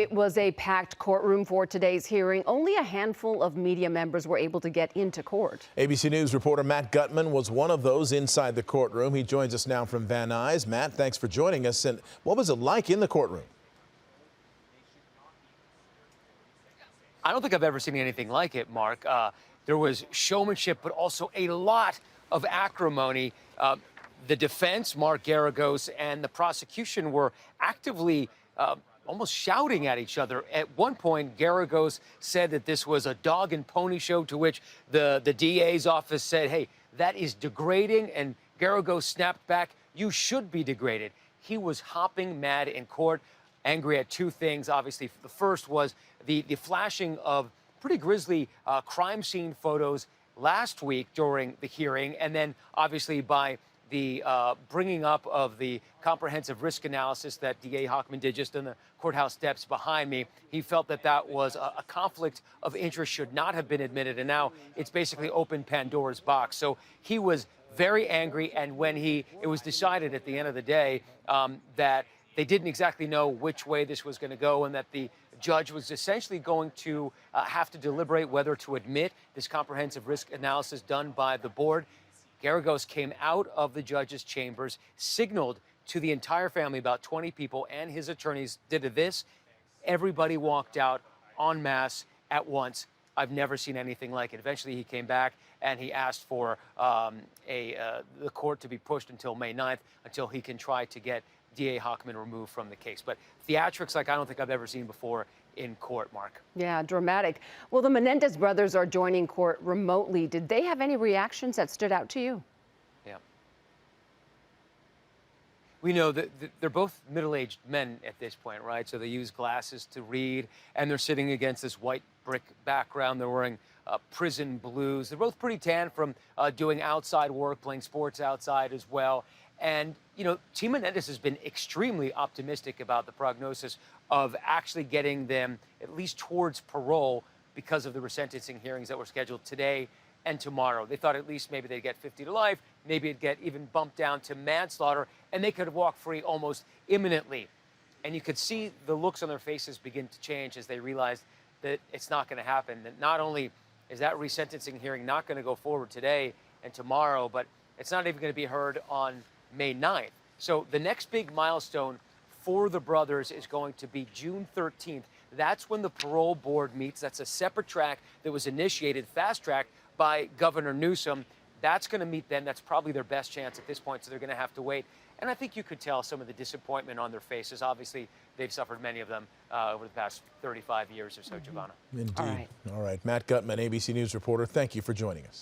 It was a packed courtroom for today's hearing. Only a handful of media members were able to get into court. ABC News reporter Matt Gutman was one of those inside the courtroom. He joins us now from Van Nuys. Matt, thanks for joining us. And what was it like in the courtroom? I don't think I've ever seen anything like it, Mark. There was showmanship, but also a lot of acrimony. The defense, Mark Garagos, and the prosecution were actively almost shouting at each other. At one point, Garagos said that this was a dog and pony show, to which the DA's office said, hey, that is degrading. And Garagos snapped back, you should be degraded. He was hopping mad in court, angry at two things. Obviously, the first was the flashing of pretty grisly crime scene photos last week during the hearing, and then obviously by the bringing up of the comprehensive risk analysis that DA Hochman did just in the courthouse steps behind me. He felt that that was a conflict of interest, should not have been admitted, and now it's basically opened Pandora's box. So he was very angry, and when it was decided at the end of the day that they didn't exactly know which way this was going to go, and that the judge was essentially going to have to deliberate whether to admit this comprehensive risk analysis done by the board. Garagos came out of the judge's chambers, signaled to the entire family, about 20 people, and his attorneys did this. Everybody walked out en masse at once. I've never seen anything like it. Eventually, he came back and he asked for the court to be pushed until May 9th, until he can try to get DA Hochman removed from the case. But theatrics like I don't think I've ever seen before in court, Mark. Yeah, dramatic. Well, the Menendez brothers are joining court remotely. Did they have any reactions that stood out to you? Yeah. We know that they're both middle-aged men at this point, right? So they use glasses to read, and they're sitting against this white brick background. They're wearing prison blues. They're both pretty tan from doing outside work, playing sports outside as well. And, you know, Team Menendez has been extremely optimistic about the prognosis of actually getting them at least towards parole because of the resentencing hearings that were scheduled today and tomorrow. They thought at least maybe they'd get 50 to life, maybe it'd get even bumped down to manslaughter, and they could walk free almost imminently. And you could see the looks on their faces begin to change as they realized that it's not going to happen. That not only is that resentencing hearing not going to go forward today and tomorrow, but it's not even going to be heard on May 9th. So the next big milestone for the brothers is going to be June 13th. That's when the parole board meets. That's a separate track that was initiated, fast-tracked, by Governor Newsom. That's going to meet then. That's probably their best chance at this point, so they're going to have to wait. And I think you could tell some of the disappointment on their faces. Obviously, they've suffered many of them over the past 35 years or so, Giovanna. Indeed. All right. All right. Matt Gutman, ABC News reporter, thank you for joining us.